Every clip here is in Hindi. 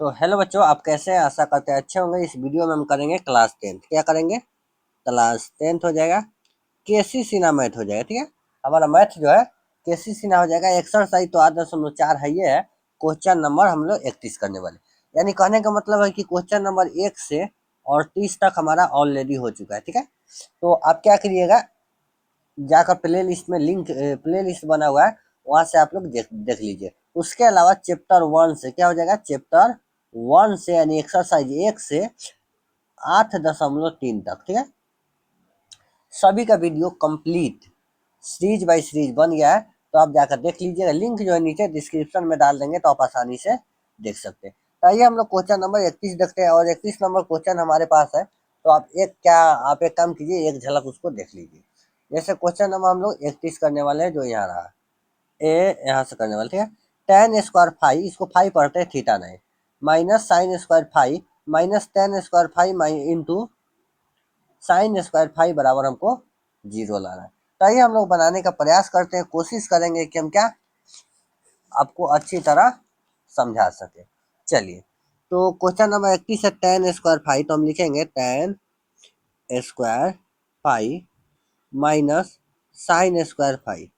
तो हेलो बच्चों, आप कैसे हैं? आशा करते हैं अच्छे होंगे। इस वीडियो में हम करेंगे क्लास 10। क्या करेंगे? क्लास 10 हो जाएगा, केसी सिन्हा मैथ हो जाएगा। ठीक है, हमारा मैथ जो है केसी सिन्हा हो जाएगा। एक्सरसाइज तो 8.4 है, ये है। क्वेश्चन नंबर हम लोग 31 करने वाले, यानी कहने का मतलब है कि क्वेश्चन नंबर 1 से और 30 तक हमारा ऑलरेडी हो चुका है। ठीक है, तो आप क्या करिएगा, जाकर प्ले लिस्ट में लिंक प्ले लिस्ट बना हुआ है, वहां से आप लोग देख लीजिए। उसके अलावा चैप्टर 1 से क्या हो जाएगा, चैप्टर 1 से यानी एक्सरसाइज 1 से 8.3 तक। ठीक है, सभी का video complete series by series बन गया है, तो आप जाकर देख लीजिएगा। लिंक जो है नीचे डिस्क्रिप्शन में डाल देंगे, तो आप आसानी से देख सकते हैं। तो आइए हम लोग क्वेश्चन नंबर 31 देखते हैं, और 31 नंबर क्वेश्चन हमारे पास है। तो आप एक काम कीजिए, एक झलक उसको देख लीजिए। जैसे क्वेश्चन नंबर हम लोग 31 करने वाले हैं, जो यहाँ रहा ए, यहाँ से करने वाले। ठीक है, टेन स्क्वायर फाइव, इसको फाइव पढ़ते हैं, थीटा नहीं, minus sign square five minus ten square five into sine square five बराबर हमको 0 लाना है। तो आइए हम लोग बनाने का प्रयास करते हैं, कोशिश करेंगे कि हम क्या आपको अच्छी तरह समझा सके। चलिए, तो क्वेश्चन नंबर 31 है टेन स्क्वायर फाइव, तो हम लिखेंगे ten square five minus sign square five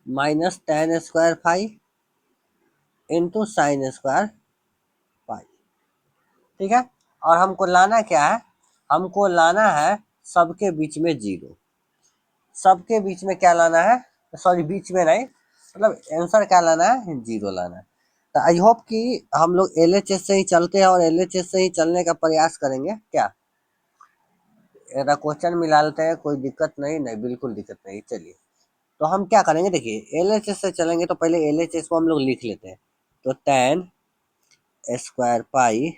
minus ten square five into sine square five. ठीक है, और हमको लाना क्या है, हमको लाना है सबके बीच में 0। सबके बीच में क्या लाना है, सॉरी बीच में नहीं, मतलब आंसर क्या लाना है, 0 लाना है। तो आई होप कि हम लोग एलएचएस से ही चलते हैं, और एलएचएस से ही चलने का प्रयास करेंगे। क्या अगर क्वेश्चन मिला लेते हैं, कोई दिक्कत नहीं, नहीं बिल्कुल दिक्कत नहीं। चलिए, तो हम क्या करेंगे, देखिए एलएचएस से चलेंगे, तो पहले एलएचएस को हम लोग लिख लेते हैं। तो ten square pi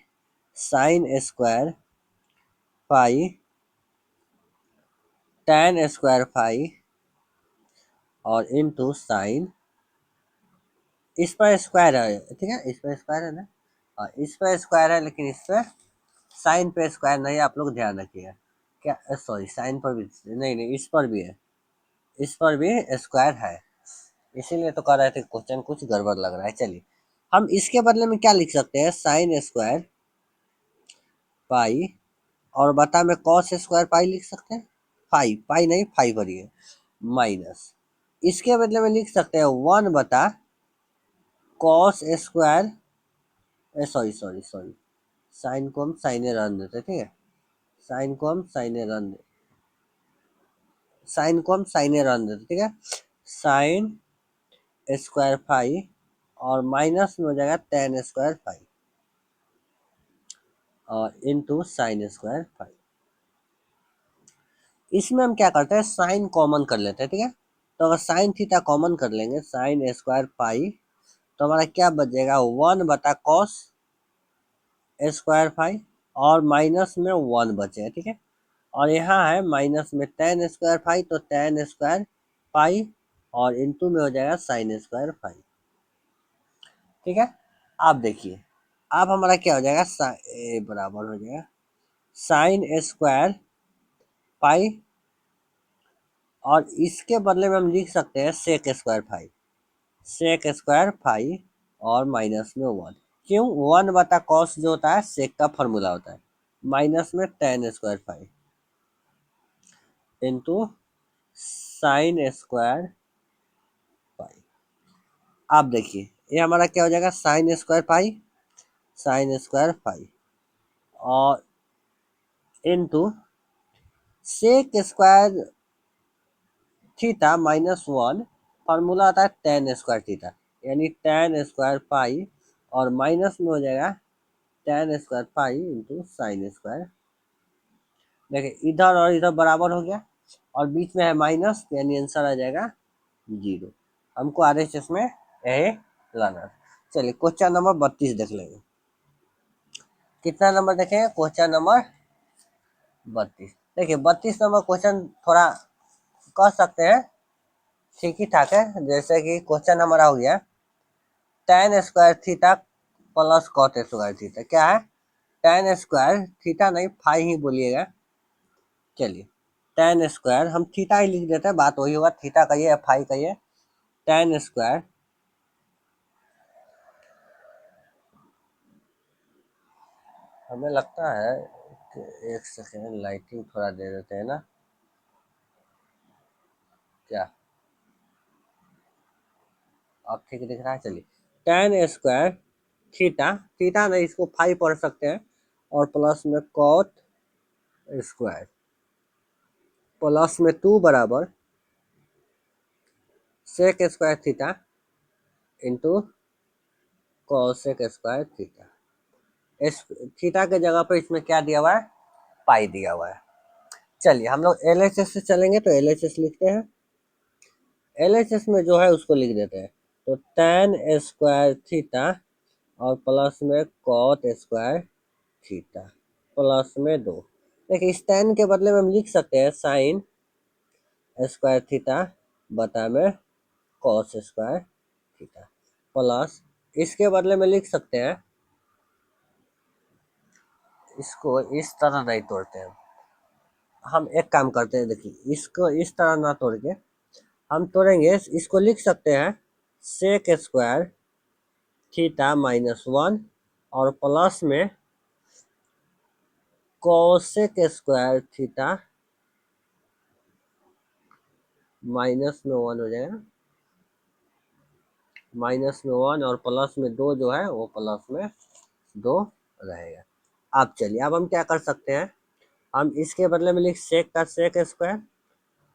sine square pi ten square pi और इंटू साइन, इस पर स्क्वायर है। ठीक है, इस पर स्क्वायर है ना, हाँ इस पर स्क्वायर है, लेकिन इस पर साइन पे स्क्वायर नहीं, आप लोग ध्यान रखिएगा। क्या, सॉरी साइन पर भी नहीं, नहीं इस पर भी है, इस पर भी स्क्वायर है, इसीलिए तो कह रहे थे क्वेश्चन कुछ गड़बड़ लग रहा है। चलिए, हम इसके बदले में क्या लिख सकते हैं, साइन स्क्वायर पाई, और बता में कॉस स्क्वायर पाई लिख सकते हैं, फाइव पाई नहीं फाइव भरिए, माइनस इसके बदले में लिख सकते हैं 1 cos square, sorry sorry sorry, sine को हम साइने रन देते। ठीक है, साइन को हम साइने रन दे साइन को हम साइने रन देते। ठीक है, साइन स्क्वायर फाइव और माइनस में हो जाएगा टेन स्क्वायर फाइव और इंटू साइन स्क्वायर फाइव। इसमें हम क्या करते हैं, साइन कॉमन कर लेते हैं। ठीक है, तो अगर साइन थीटा कॉमन कर लेंगे, साइन स्क्वायर फाइव, तो हमारा क्या बचेगा, 1/cos स्क्वायर फाइव, और माइनस में 1 बचेगा। ठीक है, और यहाँ है माइनस में टेन स्क्वायर फाइव, तो टेन स्क्वायर फाइव और इंटू में हो जाएगा साइन स्क्वायर फाइव। ठीक है, आप देखिए, अब हमारा क्या हो जाएगा, बराबर हो जाएगा साइन स्क्वायर फाइव, और इसके बदले में हम लिख सकते हैं sec square five, sec square five और माइनस में 1। क्यों, 1/cos जो होता है सेक का फॉर्मूला होता है, माइनस में tan square five into sine square five. आप देखिए, ये हमारा क्या हो जाएगा, साइन स्क्वायर फाइव और into sec square theta minus 1, formula आता है टेन स्क्वायर थीटा, यानी टेन स्क्वायर फाइव और माइनस में हो जाएगा tan square five into sine square. देखिए इधर और इधर बराबर हो गया, और बीच में है माइनस, यानी आंसर आ जाएगा 0। हमको आरएचएस में यही लाना है। चलिए क्वेश्चन नंबर 32 देख लेंगे। कितना नंबर देखेंगे, क्वेश्चन नंबर 32। देखिए 32 नंबर क्वेश्चन थोड़ा कह सकते हैं ठीक ही ठाक है। जैसे कि क्वेश्चन हमारा हो गया tan square theta plus cot square theta. क्या है, टेन स्क्वायर थीटा नहीं फाइव ही बोलिएगा। चलिए, टेन स्क्वायर हम थीटा ही लिख देते हैं, बात वही होगा, थीटा कहिए या फाइव कहिए, टेन स्क्वायर हमें लगता है कि एक सेकेंड लाइटिंग थोड़ा दे देते हैं ना, क्या अब ठीक दिख रहा है? चलिए, tan स्क्वायर थीटा, थीटा नहीं इसको फाइव पढ़ सकते हैं, और प्लस में कॉट स्क्वायर, प्लस में 2 बराबर sec square theta into cosec square theta. इस थीटा के जगह पर इसमें क्या दिया हुआ है? पाई दिया हुआ है। चलिए हम लोग एलएचएस से चलेंगे, तो एलएचएस लिखते हैं। एलएचएस में जो है उसको लिख देते हैं, तो tan स्क्वायर थीटा और प्लस में कॉट स्क्वायर थीटा प्लस में 2। देखिए इस tan के बदले में हम लिख सकते हैं साइन स्क्वायर थीटा बटा में कॉस स्क्वायर थीटा, प्लस इसके बदले में लिख सकते हैं, इसको इस तरह नहीं तोड़ते हैं हम, एक काम करते हैं, देखिए इसको इस तरह ना तोड़ के हम तोड़ेंगे, इसको लिख सकते हैं सेक स्क्वायर थीटा माइनस 1 और प्लस में कोसेक स्क्वायर थीटा माइनस में 1 हो जाएगा, माइनस में 1 और प्लस में 2 जो है वो प्लस में 2 रहेगा। अब चलिए अब हम क्या कर सकते हैं, हम इसके बदले में लिख सेक का सेक स्क्वायर,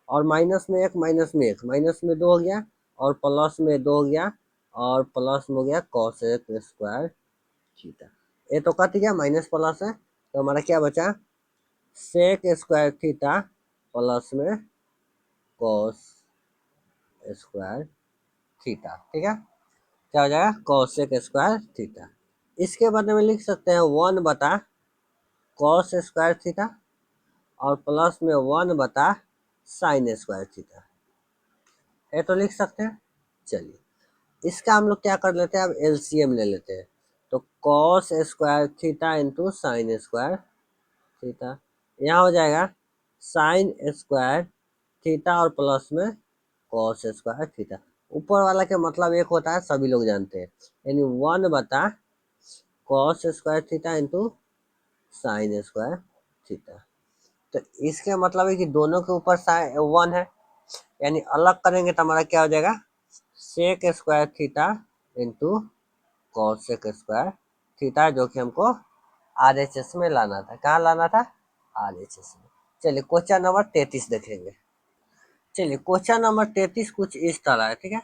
और माइनस में 1 माइनस में 1 माइनस में 2 हो गया, और प्लस में 2 हो गया, और प्लस में हो गया कोसेक स्क्वायर थीटा। ये तो कट गया, माइनस प्लस है, तो हमारा क्या बचा? सेक स्क्वायर थीटा प्लस में कॉस स्क्वायर थीटा। ठीक है, क्या हो जाएगा? Cosec square theta. इसके बारे में लिख सकते हैं 1 बटा कॉस स्क्वायर थीटा और प्लस में 1 बटा साइन स्क्वायर थीटा, ये तो लिख सकते हैं। चलिए इसका हम लोग क्या कर लेते हैं, अब एलसीएम ले लेते हैं, तो cos square theta into sine square theta, यहाँ हो जाएगा साइन स्क्वायर थीटा और प्लस में कॉस स्क्वायर थीटा। ऊपर वाला के मतलब एक होता है, सभी लोग जानते हैं, यानी 1 बटा cos square theta into sine square theta. तो इसके मतलब है कि दोनों के ऊपर साइन 1 है, यानी अलग करेंगे तो हमारा क्या हो जाएगा? Sec square theta into cosec square theta, जो कि हमको आरएचएस में लाना था। कहाँ लाना था? आरएचएस में। चलिए क्वेश्चन नंबर 33 देखेंगे। चलिए क्वेश्चन नंबर 33 कुछ इस तरह है, ठीक है।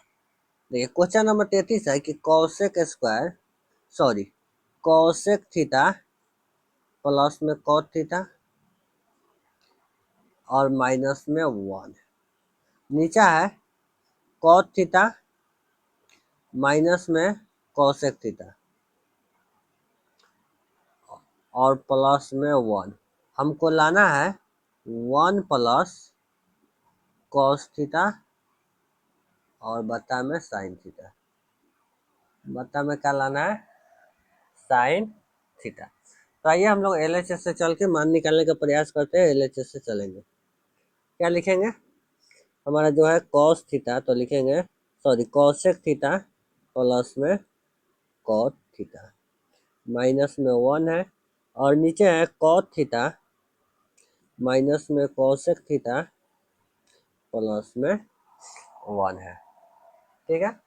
देखिए क्वेश्चन नंबर 33 है कि कॉसेक थीटा प्लस में कॉट थीटा और माइनस में 1, नीचा है कॉट थीटा माइनस में कॉसेक थीटा और प्लस में 1। हमको लाना है 1 प्लस कॉस थीटा और बटा में साइन थीटा, बटा में क्या लाना है? Sine theta. तो आइए हम लोग एलएचएस से चल के मान निकालने का प्रयास करते हैं। एलएचएस से चलेंगे, क्या लिखेंगे? हमारा जो है कॉस थीटा, तो लिखेंगे कॉसेक थीटा प्लस में कॉट थीटा माइनस में 1 है, और नीचे है कॉट थीटा माइनस में कॉसेक थीटा प्लस में 1 है। ठीक है,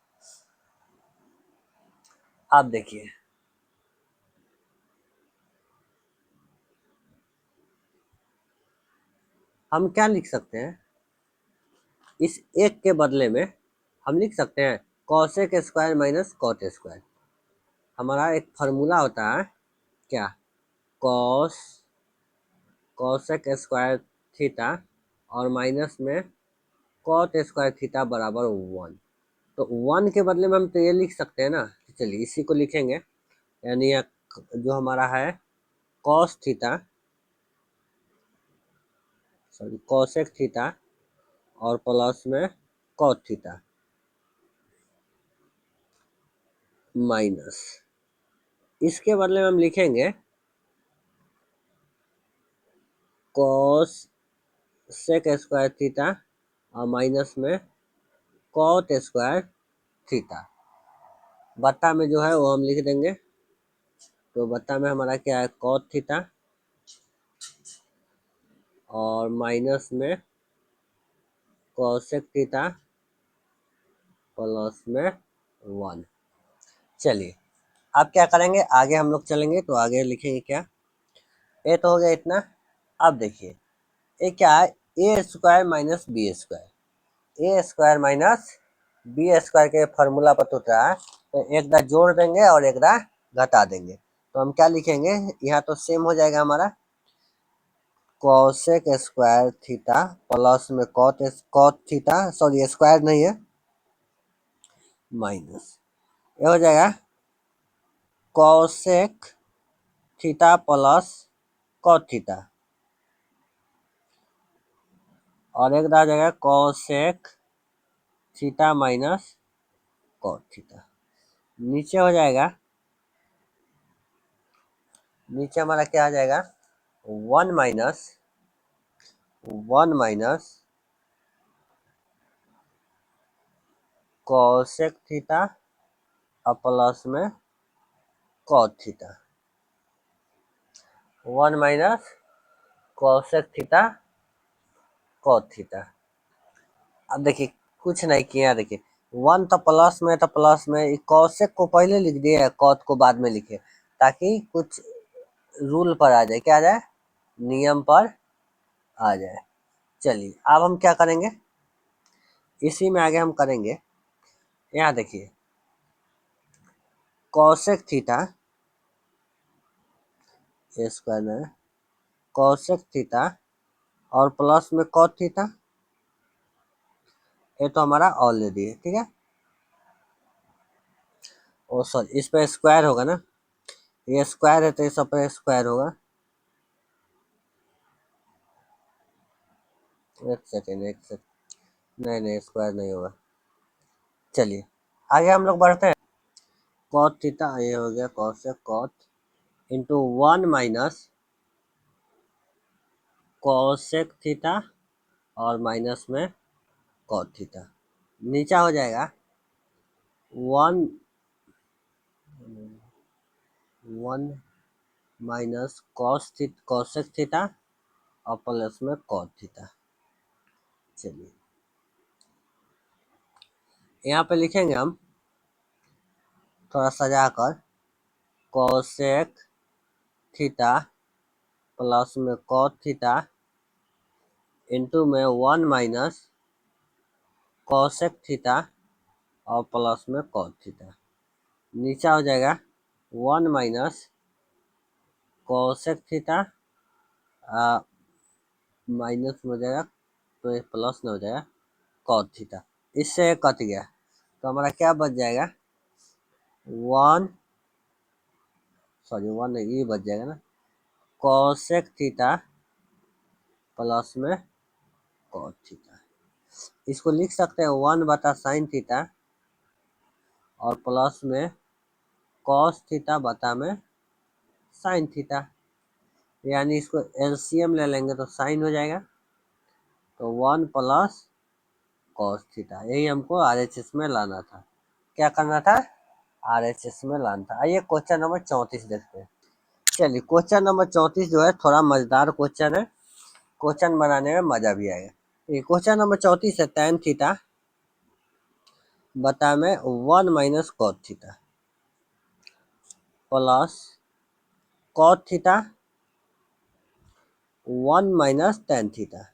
आप देखिए हम क्या लिख सकते हैं, इस एक के बदले में हम लिख सकते हैं cosec square minus cot square. हमारा एक फार्मूला होता है क्या? कॉसेक स्क्वायर थीटा और माइनस में कॉट स्क्वायर थीटा बराबर 1। तो 1 के बदले में हम तो ये लिख सकते हैं ना, चलिए इसी को लिखेंगे, यानी जो हमारा है कॉस थीटा कॉसेक थीटा और प्लस में कॉट थीटा माइनस, इसके बदले में हम लिखेंगे कॉस सेक स्क्वायर थीटा और माइनस में कॉट स्क्वायर थीटा, बट्टा में जो है वो हम लिख देंगे तो बता में हमारा क्या है, कॉट थीटा और माइनस में कोसेक थीटा प्लस में 1। चलिए अब क्या करेंगे, आगे हम लोग चलेंगे तो आगे लिखेंगे क्या, ए तो हो गया इतना। अब देखिए ये क्या है, ए स्क्वायर माइनस बी स्क्वायर, ए स्क्वायर माइनस बी स्क्वायर के फार्मूला पर टूट रहा है, तो एक दा जोड़ देंगे और एक दा घटा देंगे, तो हम क्या लिखेंगे, यहाँ तो सेम हो जाएगा हमारा, कोसेक स्क्वायर थीटा प्लस में कॉट थीटा, सॉरी स्क्वायर नहीं है, माइनस ये हो जाएगा cosec theta plus cot theta, और एक आ जाएगा cosec theta minus cot theta. नीचे हो जाएगा, नीचे हमारा क्या आ जाएगा, 1 माइनस कोसेक थीटा और प्लस में cot theta, 1 minus cosec theta cot theta. अब देखिए कुछ नहीं किया, देखिए 1 तो प्लस में कोसेक को पहले लिख दिए, कॉट को बाद में लिखे, ताकि कुछ रूल पर आ जाए, क्या आ जाए, नियम पर आ जाए। चलिए अब हम क्या करेंगे, इसी में आगे हम करेंगे, यहाँ देखिए कोसेक थीटा स्क्वायर में कोसेक थीटा और प्लस में कॉट थीटा, ये तो हमारा ऑलरेडी है, ठीक है। ओ सॉरी, इस पे स्क्वायर होगा ना, ये स्क्वायर है तो इस पे स्क्वायर होगा, एक सेकेंड, नहीं स्क्वायर नहीं होगा। चलिए आगे हम लोग बढ़ते हैं, कॉट थीटा ये हो गया cosec cot into 1 minus cosec theta और माइनस में कॉट थीटा, नीचा हो जाएगा 1 माइनस कोसेक थीटा और प्लस में कॉट थीटा। चलिए यहाँ पे लिखेंगे हम थोड़ा सजा कर, कोसेक थीटा प्लस में कॉट थीटा इंटू में 1 माइनस कोसेक थीटा और प्लस में कॉट थीटा, नीचा हो जाएगा 1 माइनस कोसेक थीटा माइनस में हो जाएगा, तो ये प्लस में हो जाएगा कॉट थीटा, इससे एक कट गया, तो हमारा क्या बच जाएगा, 1 नहीं, ये बच जाएगा ना, कोसेक थीटा प्लस में कॉट थीटा। इसको लिख सकते हैं 1/sin थीटा और प्लस में कॉस थीटा बटा में साइन थीटा, यानी इसको एलसीएम ले लेंगे तो साइन हो जाएगा, तो 1 प्लस कॉस थीटा, यही हमको आरएचएस में लाना था। क्या करना था, आरएचएस में लाना था। आइए क्वेश्चन नंबर 34 देखते हैं। चलिए क्वेश्चन नंबर 34 जो है थोड़ा मजेदार क्वेश्चन है, क्वेश्चन बनाने में मजा भी आएगा। ये क्वेश्चन नंबर 34 है, tan थीटा बता में 1 minus cot theta plus cot theta 1 minus tan theta,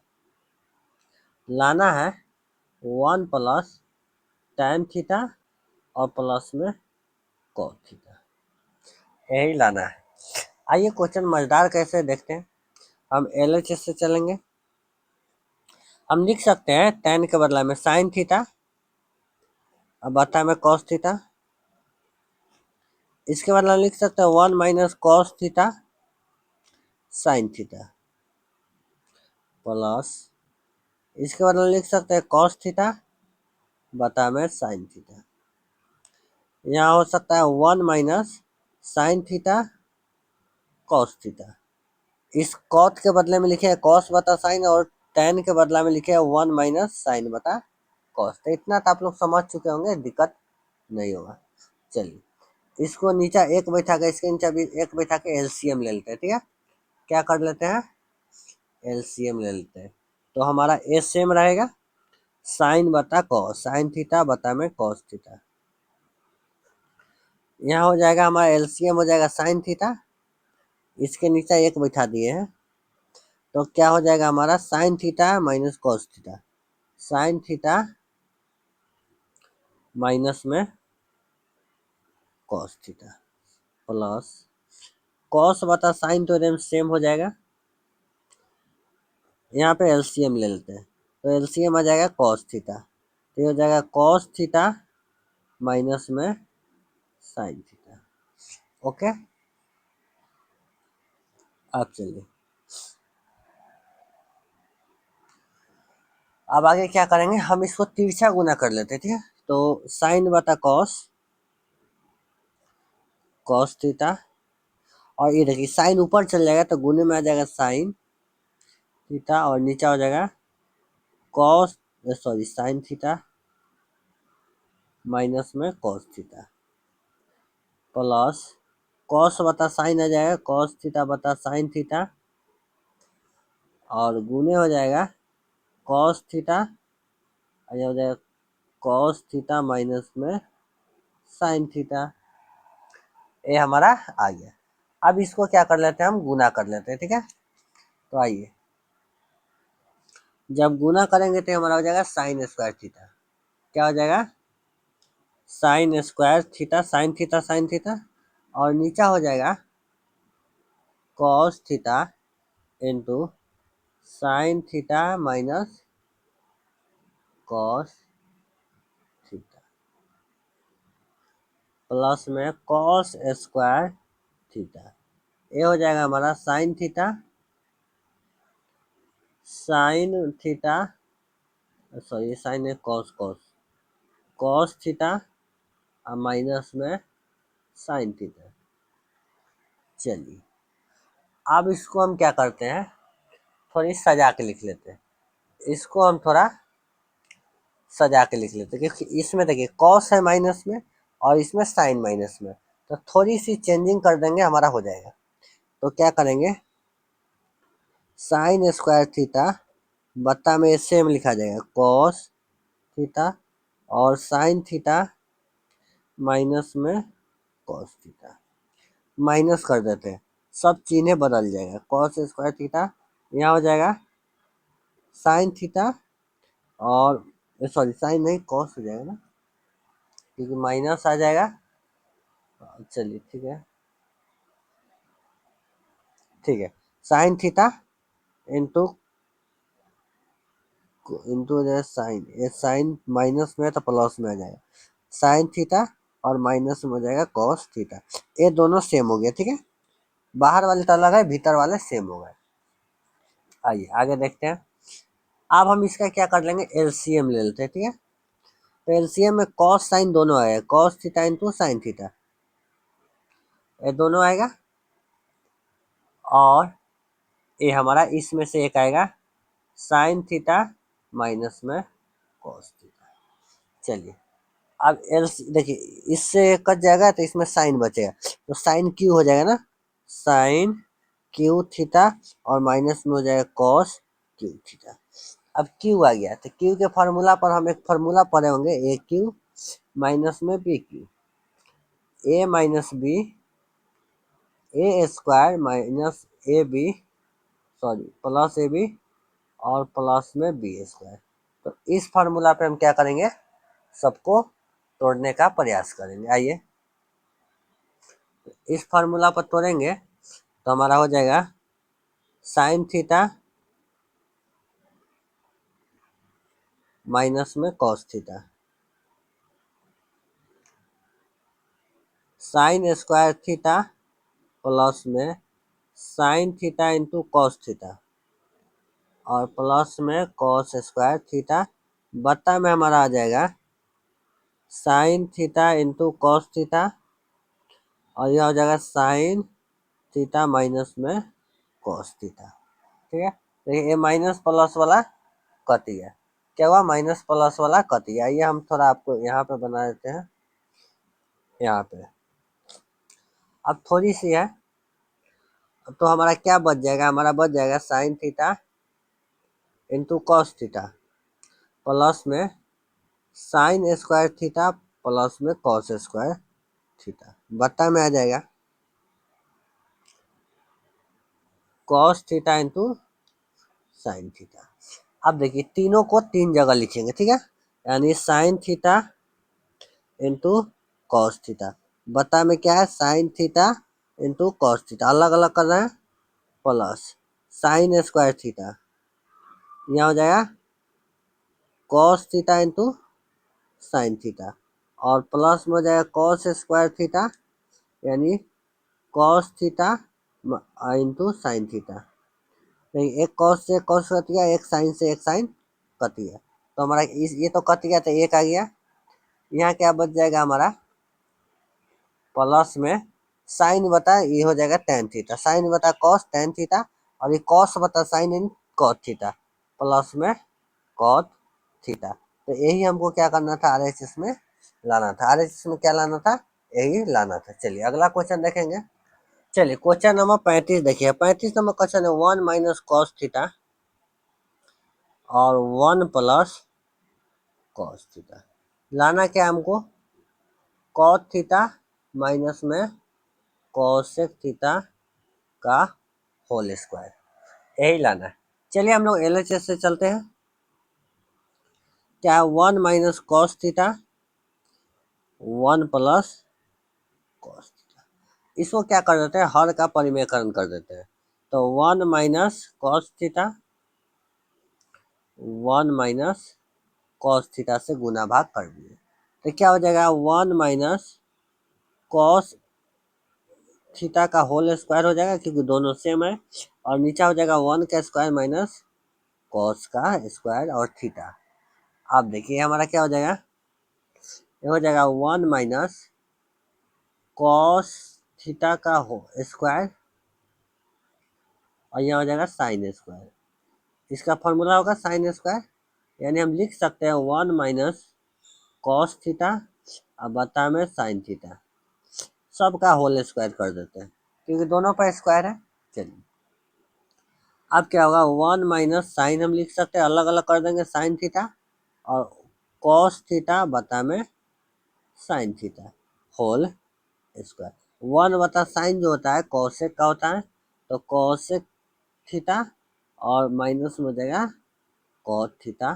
लाना है 1 प्लस tan थीटा और प्लस में कॉट थीटा, यही लाना है। आइए क्वेश्चन मजेदार कैसे देखते हैं, हम एलएचएस से चलेंगे। हम लिख सकते हैं tan के बदला में साइन थीटा और बता में कॉस थीटा, इसके बदला लिख सकते हैं 1 minus cos theta sine theta plus, इसके बदला लिख सकते हैं कॉस थीटा बता में साइन थीटा, यहाँ हो सकता है 1 minus sine theta cos theta, इस कॉट के बदले में लिखे हैं कॉस बता साइन और tan के बदला में लिखे हैं 1 माइनस साइन बता कॉस, तो इतना तो आप लोग समझ चुके होंगे, दिक्कत नहीं होगा। चलिए इसको नीचे एक बैठा के इसके नीचे भी एक बैठा के एलसीएम ले लेते हैं, ठीक है। क्या कर लेते हैं, एलसीएम ले लेते हैं। तो हमारा ए सेम रहेगा, साइन बता कॉस, साइन थीटा बता में कॉस थीटा। यहाँ हो जाएगा हमारा एलसीएम हो जाएगा साइन थीटा, इसके नीचे एक बैठा दिए हैं, तो क्या हो जाएगा हमारा sine theta minus cos theta, sine theta minus में कॉस थीटा प्लस कॉस बता साइन तो एकदम सेम हो जाएगा। यहाँ पे एलसीएम ले लेते हैं, तो एलसीएम आ जाएगा कॉस थीटा, तो ये हो जाएगा कॉस थीटा माइनस में साइन थीटा। ओके, अब चलिए अब आगे क्या करेंगे, हम इसको तिरछा गुना कर लेते हैं, ठीक है। तो साइन बता कॉस, कॉस थीटा, और ये देखिए साइन ऊपर चल जाएगा तो गुने में आ जाएगा साइन थीटा, और नीचे हो जाएगा cos, sorry sine theta minus में कॉस थीटा प्लस कॉस बता साइन आ जाएगा कॉस थीटा बता साइन थीटा, और गुने हो जाएगा कॉस थीटा, और ये हो जाएगा कॉस थीटा माइनस में साइन थीटा। ये हमारा आ गया। अब इसको क्या कर लेते हैं, हम गुना कर लेते हैं, ठीक है। तो आइए, जब गुना करेंगे तो हमारा हो जाएगा साइन स्क्वायर थीटा, क्या हो जाएगा sine square theta, sine theta sine theta, और नीचा हो जाएगा cos theta into sine theta minus cos theta plus में कॉस स्क्वायर थीटा। ये हो जाएगा हमारा sine theta, sine theta, sorry sine है cos, cos cos theta minus में साइन थीटा। चलिए अब इसको हम क्या करते हैं, थोड़ी सजा के लिख लेते हैं, इसको हम थोड़ा सजा के लिख लेते हैं, क्योंकि इसमें देखिए कॉस है माइनस में और इसमें साइन माइनस में, तो थोड़ी सी चेंजिंग कर देंगे हमारा हो जाएगा। तो क्या करेंगे, साइन स्क्वायर थीटा बत्ता में सेम लिखा जाएगा कॉस थीटा, और साइन थीटा माइनस में कॉस थीटा, माइनस कर देते हैं, सब चिन्ह बदल जाएगा, कॉस स्क्वायर थीटा यहाँ हो जाएगा साइन थीटा, और सॉरी साइन नहीं कॉस हो जाएगा ना, क्योंकि माइनस आ जाएगा। चलिए ठीक है, ठीक है, sign theta into into sine, ये साइन माइनस में है तो प्लस में आ जाएगा साइन थीटा, और माइनस में हो जाएगा कॉस थीटा। ये दोनों सेम हो गया, ठीक है, बाहर वाले तो अलग है, भीतर वाले सेम हो गए। आइए आगे देखते हैं। अब हम इसका क्या कर लेंगे, एलसीएम ले लेते हैं, ठीक है। तो एलसीएम में कॉस साइन दोनों आएगा, cos theta into sine theta, ये दोनों आएगा, और ये हमारा इसमें से एक आएगा साइन थीटा माइनस में कॉस थीटा। चलिए अब एल देखिए, इससे कट जाएगा तो इसमें साइन बचेगा, तो साइन क्यू हो जाएगा ना, साइन क्यू थीटा, और माइनस में हो जाएगा कॉस क्यू थीटा। अब क्यू आ गया, तो क्यू के फार्मूला पर हम एक फार्मूला पढ़े होंगे, ए क्यू माइनस में B cube, A minus B, A square minus A B, sorry plus A B, और प्लस में बी स्क्वायर। तो इस फार्मूला पे हम क्या करेंगे, सबको तोड़ने का प्रयास करेंगे। आइए इस फार्मूला पर तोड़ेंगे तो हमारा हो जाएगा साइन थीटा माइनस में cos theta, sine square theta plus में sine theta into cos theta, और प्लस में कॉस स्क्वायर थीटा, बट्टा में हमारा आ जाएगा sine theta into cos theta, और यह हो जाएगा साइन थीटा माइनस में कॉस थीटा, ठीक है। देखिए ये माइनस प्लस वाला कट गया, क्या हुआ माइनस प्लस वाला कट गया। आइए हम थोड़ा आपको यहाँ पे बना देते हैं, यहाँ पे अब थोड़ी सी है, तो हमारा क्या बच जाएगा, हमारा बच जाएगा sine theta into cos theta plus में साइन स्क्वायर थीटा प्लस में कॉस स्क्वायर थीटा, बट्टा में आ जाएगा cos theta into sine theta. अब देखिए तीनों को तीन जगह लिखेंगे, ठीक है, यानी sign theta into cos theta, बता में क्या है sign theta into cos theta, अलग अलग कर रहे हैं, प्लस साइन स्क्वायर थीटा, यहाँ हो जाएगा cos theta into sine theta, और प्लस में हो जाएगा कॉस स्क्वायर थीटा यानी cos theta into sine theta. नहीं, एक कॉस से कॉस कट गया, एक साइन से एक साइन कट गया, तो हमारा ये तो कट गया, तो एक आ गया, यहाँ क्या बच जाएगा हमारा प्लस में साइन बता ये हो जाएगा टेन थीटा, साइन बता कॉस टेन थीटा, और ये कॉस बता साइन इन कॉट थीटा प्लस में कॉट थीटा। तो यही हमको क्या करना था, आरएचएस में लाना था, आरएचएस में क्या लाना था, यही लाना था। चलिए अगला क्वेश्चन देखेंगे। चलिए क्वेश्चन नंबर 35 देखिए, 35 नंबर क्वेश्चन है 1 माइनस कॉस थीटा और 1 प्लस कॉस थीटा, लाना क्या हमको कॉट थीटा माइनस में कॉसेक थीटा का होल स्क्वायर, यही लाना है। चलिए हम लोग एलएचएस से चलते हैं। क्या है 1 minus cos theta 1 plus cos theta, इसको क्या कर देते हैं, हर का परिमेयकरण कर देते हैं, तो 1 minus cos theta 1 minus cos theta से गुना भाग कर दिए, तो क्या हो जाएगा 1 माइनस कॉस थीटा का होल स्क्वायर हो जाएगा क्योंकि दोनों सेम है, और नीचे हो जाएगा 1 का स्क्वायर माइनस कॉस का स्क्वायर और थीटा। अब देखिए हमारा क्या हो जाएगा, ये हो जाएगा 1 माइनस कॉस थीटा का हो स्क्वायर और यहाँ हो जाएगा साइन स्क्वायर, इसका फॉर्मूला होगा साइन स्क्वायर, यानी हम लिख सकते हैं 1 माइनस कॉस थीटा अब बता में साइन थीटा, सबका होल स्क्वायर कर देते हैं क्योंकि दोनों पर स्क्वायर है। चलिए अब क्या होगा 1 माइनस साइन हम लिख सकते हैं, अलग अलग कर देंगे साइन थीटा, और कॉस थीटा बता में साइन थीटा होल स्क्वायर, 1 बता साइन जो होता है कॉसेक का होता है, तो कॉसेक थीटा और माइनस में हो जाएगा कॉट थीटा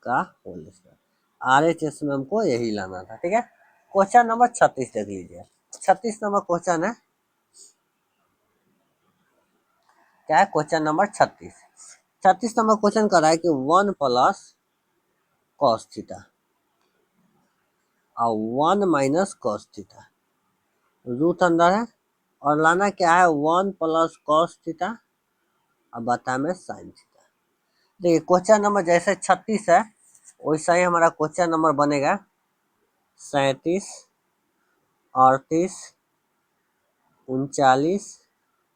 का होल स्क्वायर। आरएचएस में हमको यही लाना था, ठीक है। क्वेश्चन नंबर 36 देख लीजिए, 36 नंबर क्वेश्चन है, क्या है क्वेश्चन नंबर 36, 36 नंबर क्वेश्चन कर रहा है कि 1 प्लस कॉस थीटा और 1 माइनस कॉस थीटा रूट अंदर है, और लाना क्या है 1 प्लस कॉस थीटा और बता में साइन थीटा। देखिए क्वेश्चन नंबर जैसे 36 है वैसा ही हमारा क्वेश्चन नंबर बनेगा 37, 38, 39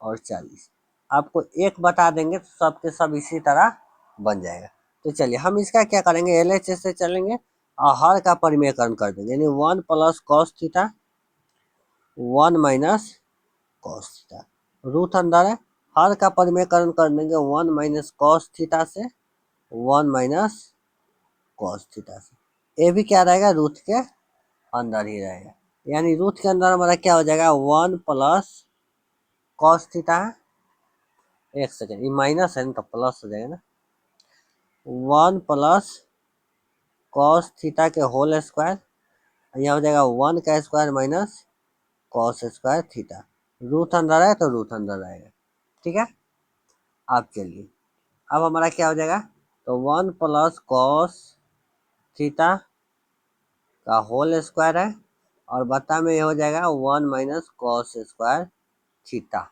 और 40, आपको एक बता देंगे तो सबके सब इसी तरह बन जाएगा। तो चलिए हम इसका क्या करेंगे, एलएचएस से चलेंगे और हर का परिमेयकरण कर देंगे, यानी 1 plus cos theta 1 minus cos theta, root अंदर है, हर का परिमेयकरण कर देंगे 1 माइनस कॉस थीटा से 1 माइनस कॉस थीटा से, ये भी क्या रहेगा रूट के अंदर ही रहेगा, यानी रूट के अंदर हमारा क्या हो जाएगा 1 प्लस कॉस थीटा है, एक सेकेंड ये माइनस है ना तो प्लस हो जाएगा ना, 1 प्लस कॉस थीटा के होल स्क्वायर, यहाँ हो जाएगा 1 का square minus cos square theta, root अंदर है तो रूट अंदर रहेगा, ठीक है। अब चलिए अब हमारा क्या हो जाएगा, तो 1 प्लस कॉस थीटा का होल स्क्वायर है और बता में ये हो जाएगा 1 माइनस कॉस स्क्वायर थीटा,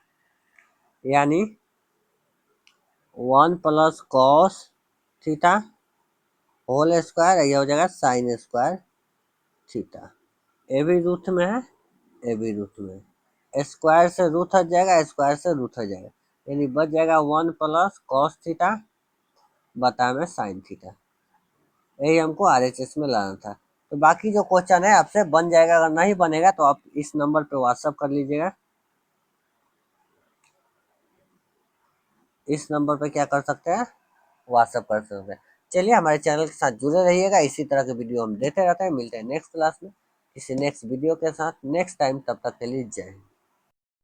यानी 1 plus cos theta whole square, ये हो जाएगा साइन स्क्वायर थीटा, ए भी रूट में है ए भी रूट में है, स्क्वायर से रूट हट जाएगा स्क्वायर से रूट हट जाएगा, यानी बच जाएगा 1 प्लस कॉस थीटा बता में साइन थीटा, यही हमको आरएचएस में लाना था। तो बाकी जो क्वेश्चन है आपसे बन जाएगा, अगर नहीं बनेगा तो आप इस नंबर पे व्हाट्सअप कर लीजिएगा। इस नंबर पे क्या कर सकते हैं, व्हाट्सअप कर सकते हैं। चलिए हमारे चैनल के साथ जुड़े रहिएगा, इसी तरह के वीडियो हम देते रहते हैं। मिलते हैं नेक्स्ट क्लास में किसी नेक्स्ट वीडियो के साथ नेक्स्ट टाइम, तब तक के लिए जय हिंद।